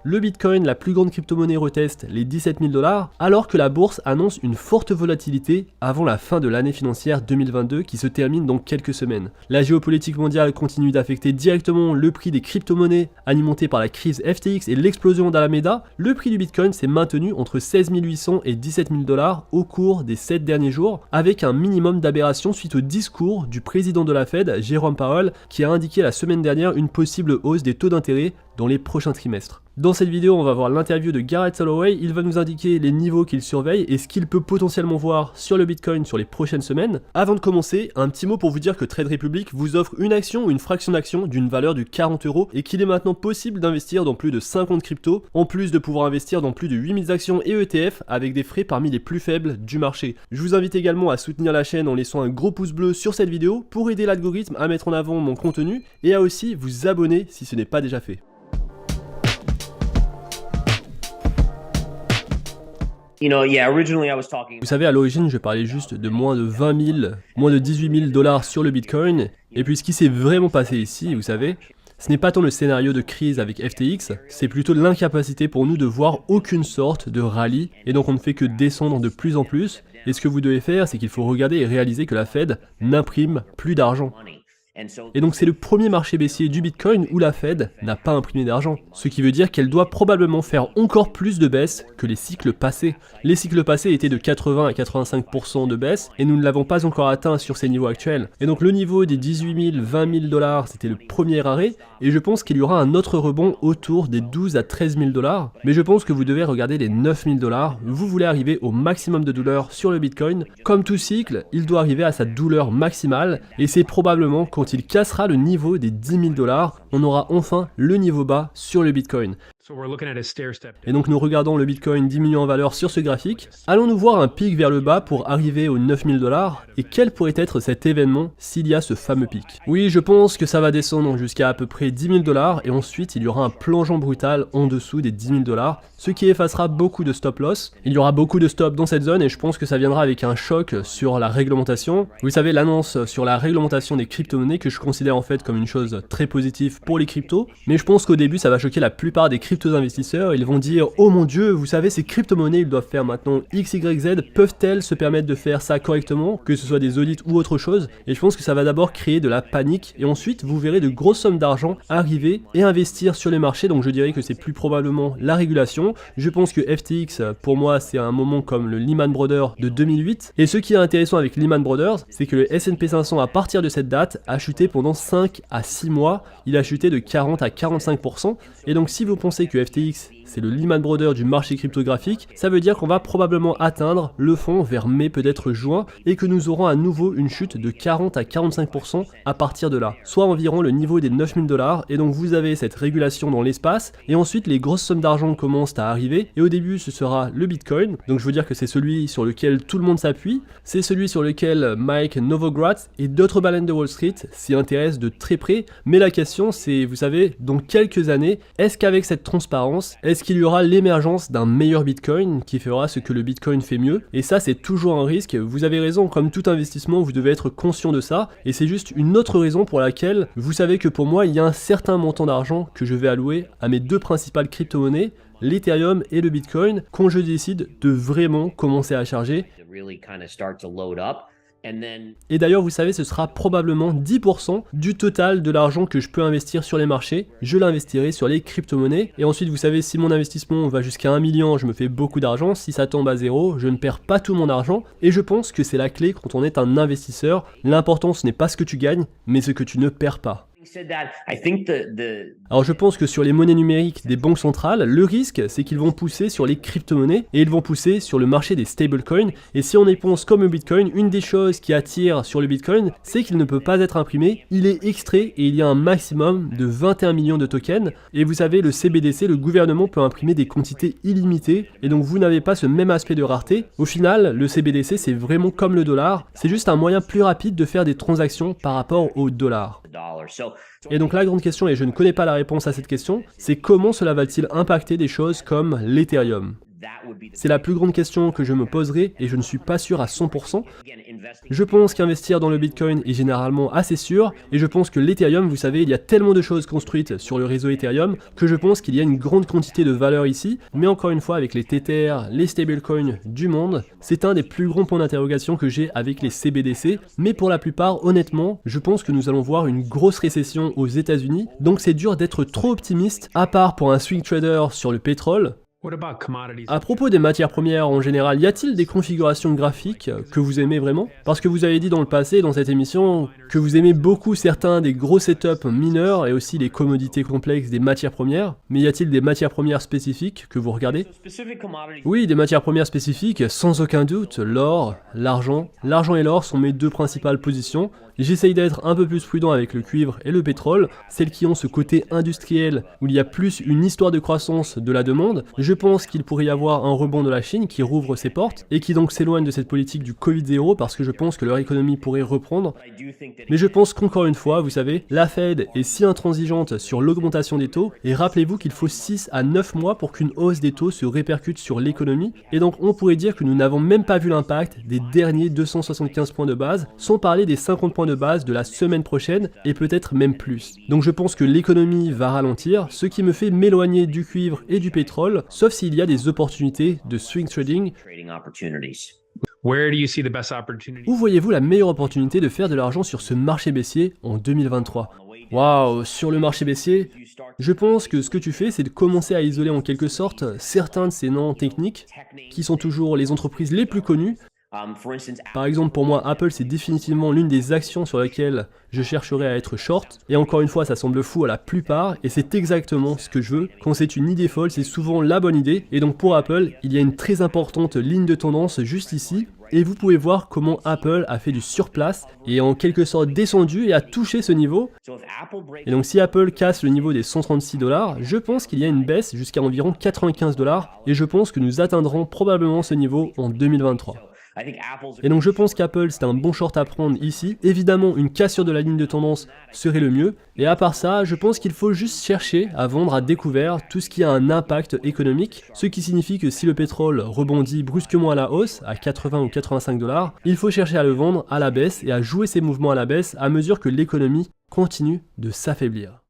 le Bitcoin, la plus grande crypto-monnaie, reteste les 17 000 $, alors que la bourse annonce une forte volatilité avant la fin de l'année financière 2022 qui se termine dans quelques semaines. La géopolitique mondiale continue d'affecter directement le prix des crypto-monnaies, alimenté par la crise FTX et l'explosion d'Alameda. Le prix du Bitcoin s'est maintenu entre 16 800 et 17 000 $ au cours des 7 derniers jours, avec un minimum d'aberration suite au discours du président de la Fed, Jerome Powell, qui a indiqué la semaine dernière une possible hausse des taux d'intérêt dans les prochains trimestres. Dans cette vidéo, on va voir l'interview de Garrett Soloway. Il va nous indiquer les niveaux qu'il surveille et ce qu'il peut potentiellement voir sur le Bitcoin sur les prochaines semaines. Avant de commencer, un petit mot pour vous dire que Trade Republic vous offre une action ou une fraction d'action d'une valeur de 40 € et qu'il est maintenant possible d'investir dans plus de 50 cryptos, en plus de pouvoir investir dans plus de 8000 actions et ETF avec des frais parmi les plus faibles du marché. Je vous invite également à soutenir la chaîne en laissant un gros pouce bleu sur cette vidéo pour aider l'algorithme à mettre en avant mon contenu et à aussi vous abonner si ce n'est pas déjà fait. Vous savez, à l'origine, je parlais juste de moins de 20 000, moins de 18 000 $ sur le Bitcoin. Et puis ce qui s'est vraiment passé ici, vous savez, ce n'est pas tant le scénario de crise avec FTX, c'est plutôt l'incapacité pour nous de voir aucune sorte de rallye. Et donc on ne fait que descendre de plus en plus. Et ce que vous devez faire, c'est qu'il faut regarder et réaliser que la Fed n'imprime plus d'argent. Et donc c'est le premier marché baissier du Bitcoin où la Fed n'a pas imprimé d'argent. Ce qui veut dire qu'elle doit probablement faire encore plus de baisse que les cycles passés. Les cycles passés étaient de 80 à 85% de baisse et nous ne l'avons pas encore atteint sur ces niveaux actuels. Et donc le niveau des 18 000, 20 000 $, c'était le premier arrêt et je pense qu'il y aura un autre rebond autour des 12 à 13 000 $. Mais je pense que vous devez regarder les 9 000 $. Vous voulez arriver au maximum de douleur sur le Bitcoin. Comme tout cycle, il doit arriver à sa douleur maximale et c'est probablement quand il cassera le niveau des 10 000 $, on aura enfin le niveau bas sur le Bitcoin. Et donc nous regardons le Bitcoin diminuer en valeur sur ce graphique. Allons-nous voir un pic vers le bas pour arriver aux 9 000 $? Et quel pourrait être cet événement s'il y a ce fameux pic? Oui, je pense que ça va descendre jusqu'à à peu près 10 000 $ et ensuite il y aura un plongeon brutal en dessous des 10 000 $, ce qui effacera beaucoup de stop loss. Il y aura beaucoup de stop dans cette zone et je pense que ça viendra avec un choc sur la réglementation. Vous savez, l'annonce sur la réglementation des crypto-monnaies que je considère en fait comme une chose très positive pour les cryptos, mais je pense qu'au début ça va choquer la plupart des crypto-investisseurs. Ils vont dire « Oh mon dieu, vous savez, ces crypto-monnaies, ils doivent faire maintenant X, Y, Z, peuvent-elles se permettre de faire ça correctement, que ce soit des audits ou autre chose ?» Et je pense que ça va d'abord créer de la panique et ensuite vous verrez de grosses sommes d'argent arriver et investir sur les marchés. Donc je dirais que c'est plus probablement la régulation. Je pense que FTX, pour moi, c'est un moment comme le Lehman Brothers de 2008. Et ce qui est intéressant avec Lehman Brothers, c'est que le S&P 500 à partir de cette date a chuté pendant 5 à 6 mois. Il a chuté de 40 à 45%. Et donc si vous pensez que FTX c'est le Lehman Brothers du marché cryptographique, ça veut dire qu'on va probablement atteindre le fond vers mai, peut-être juin, et que nous aurons à nouveau une chute de 40 à 45% à partir de là, soit environ le niveau des 9 000 $, et donc vous avez cette régulation dans l'espace, et ensuite les grosses sommes d'argent commencent à arriver, et au début ce sera le Bitcoin, donc je veux dire que c'est celui sur lequel tout le monde s'appuie, c'est celui sur lequel Mike Novogratz et d'autres baleines de Wall Street s'y intéressent de très près, mais la question c'est, vous savez, dans quelques années, est-ce qu'avec cette transparence, est-ce qu'il y aura l'émergence d'un meilleur Bitcoin qui fera ce que le Bitcoin fait mieux? Et ça c'est toujours un risque, vous avez raison, comme tout investissement vous devez être conscient de ça, et c'est juste une autre raison pour laquelle vous savez que pour moi il y a un certain montant d'argent que je vais allouer à mes deux principales crypto-monnaies, l'Ethereum et le Bitcoin, quand je décide de vraiment commencer à charger. Et d'ailleurs, vous savez, ce sera probablement 10% du total de l'argent que je peux investir sur les marchés. Je l'investirai sur les crypto-monnaies. Et ensuite, vous savez, si mon investissement va jusqu'à 1 million, je me fais beaucoup d'argent. Si ça tombe à 0, je ne perds pas tout mon argent. Et je pense que c'est la clé quand on est un investisseur. L'important, ce n'est pas ce que tu gagnes, mais ce que tu ne perds pas. Alors je pense que sur les monnaies numériques des banques centrales, le risque c'est qu'ils vont pousser sur les crypto-monnaies et ils vont pousser sur le marché des stablecoins. Et si on y pense comme le Bitcoin, une des choses qui attire sur le Bitcoin, c'est qu'il ne peut pas être imprimé, il est extrait et il y a un maximum de 21 millions de tokens. Et vous savez, le CBDC, le gouvernement peut imprimer des quantités illimitées et donc vous n'avez pas ce même aspect de rareté. Au final, le CBDC c'est vraiment comme le dollar, c'est juste un moyen plus rapide de faire des transactions par rapport au dollar. Et donc la grande question, et je ne connais pas la réponse à cette question, c'est comment cela va-t-il impacter des choses comme l'Ethereum? C'est la plus grande question que je me poserai et je ne suis pas sûr à 100%. Je pense qu'investir dans le Bitcoin est généralement assez sûr et je pense que l'Ethereum, vous savez, il y a tellement de choses construites sur le réseau Ethereum que je pense qu'il y a une grande quantité de valeur ici, mais encore une fois avec les Tether, les stablecoins du monde, c'est un des plus grands points d'interrogation que j'ai avec les CBDC, mais pour la plupart, honnêtement, je pense que nous allons voir une grosse récession aux États-Unis, donc c'est dur d'être trop optimiste, à part pour un swing trader sur le pétrole. À propos des matières premières en général, y a-t-il des configurations graphiques que vous aimez vraiment? Parce que vous avez dit dans le passé, dans cette émission, que vous aimez beaucoup certains des gros setups mineurs et aussi les commodités complexes des matières premières, mais y a-t-il des matières premières spécifiques que vous regardez? Oui, des matières premières spécifiques, sans aucun doute, l'or, l'argent. L'argent et l'or sont mes deux principales positions. J'essaye d'être un peu plus prudent avec le cuivre et le pétrole, celles qui ont ce côté industriel où il y a plus une histoire de croissance de la demande. Je pense qu'il pourrait y avoir un rebond de la Chine qui rouvre ses portes et qui donc s'éloigne de cette politique du Covid-0 parce que je pense que leur économie pourrait reprendre. Mais je pense qu'encore une fois, vous savez, la Fed est si intransigeante sur l'augmentation des taux et rappelez-vous qu'il faut 6 à 9 mois pour qu'une hausse des taux se répercute sur l'économie et donc on pourrait dire que nous n'avons même pas vu l'impact des derniers 275 points de base, sans parler des 50 points de base de la semaine prochaine et peut-être même plus. Donc je pense que l'économie va ralentir, ce qui me fait m'éloigner du cuivre et du pétrole, sauf s'il y a des opportunités de swing trading. Où voyez-vous la meilleure opportunité de faire de l'argent sur ce marché baissier en 2023? Waouh, sur le marché baissier, je pense que ce que tu fais, c'est de commencer à isoler en quelque sorte certains de ces noms techniques, qui sont toujours les entreprises les plus connues. Par exemple, pour moi, Apple, c'est définitivement l'une des actions sur lesquelles je chercherai à être short. Et encore une fois, ça semble fou à la plupart, et c'est exactement ce que je veux. Quand c'est une idée folle, c'est souvent la bonne idée. Et donc pour Apple, il y a une très importante ligne de tendance juste ici. Et vous pouvez voir comment Apple a fait du surplace et en quelque sorte descendu et a touché ce niveau. Et donc si Apple casse le niveau des 136$, je pense qu'il y a une baisse jusqu'à environ 95$. Et je pense que nous atteindrons probablement ce niveau en 2023. Et donc je pense qu'Apple c'est un bon short à prendre ici. Évidemment une cassure de la ligne de tendance serait le mieux. Et à part ça, je pense qu'il faut juste chercher à vendre à découvert tout ce qui a un impact économique. Ce qui signifie que si le pétrole rebondit brusquement à la hausse, à 80 ou 85$, il faut chercher à le vendre à la baisse et à jouer ces mouvements à la baisse à mesure que l'économie continue de s'affaiblir.